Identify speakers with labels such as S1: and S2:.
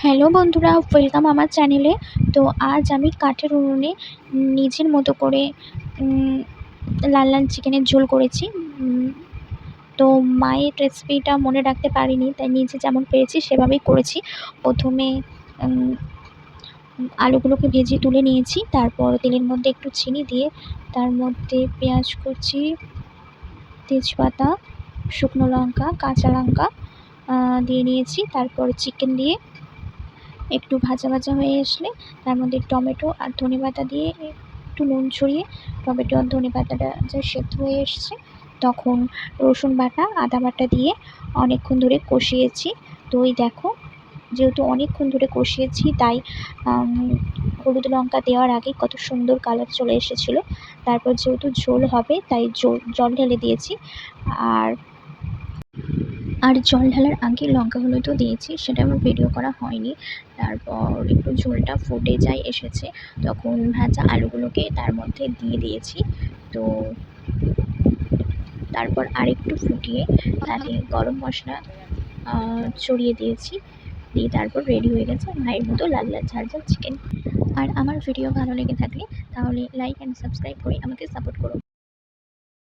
S1: Hello বন্ধুরা, welcome আমার চ্যানেলে। তো আজ আমি কাঠের উনুনে নিজের মতো করে উম লাল লাল চিকেনের ঝোল করেছি। তো মায়ের রেসিপিটা মনে রাখতে পারিনি, তাই নিজে যেমন পেরেছি সেভাবেই করেছি। প্রথমে আলুগুলোকে ভেজে তুলে নিয়েছি, তারপর তেলের মধ্যে একটু চিনি দিয়ে তার মধ্যে পেঁয়াজ কুচি, তেজপাতা, শুকনো লঙ্কা, কাঁচা লঙ্কা দিয়ে নিয়েছি। তারপর চিকেন দিয়ে একটু ভাজা ভাজা হয়ে আসলে তার মধ্যে টমেটো আর ধনেপাতা দিয়ে একটু নুন ছড়িয়ে টমেটো আর ধনেপাতাটা যা সেদ্ধ হয়ে এসছে তখন রসুন বাটা, আদা বাটা দিয়ে অনেকক্ষণ ধরে কষিয়েছি। তো এই দেখো, যেহেতু অনেকক্ষণ ধরে কষিয়েছি তাই হলুদ লঙ্কা দেওয়ার আগে কত সুন্দর কালার চলে এসেছিলো। তারপর যেহেতু ঝোল হবে তাই জল ঢেলে দিয়েছি। আর জল ঢালার আগে লঙ্কা হলুদও দিয়েছি, সেটা আমার ভিডিও করা হয়নি। তারপর একটু ঝোলটা ফুটে এসেছে তখন ভাজা আলুগুলোকে তার মধ্যে দিয়ে দিয়েছি। তো তারপর আরেকটু ফুটিয়ে তাতে গরম মশলা ছড়িয়ে দিয়েছি, দিয়ে তারপর রেডি হয়ে গেছে মায়ের মতো লাল লাল ঝাল ঝাল চিকেন। আর আমার ভিডিও ভালো লেগে থাকলে তাহলে লাইক অ্যান্ড সাবস্ক্রাইব করে আমাকে সাপোর্ট করো।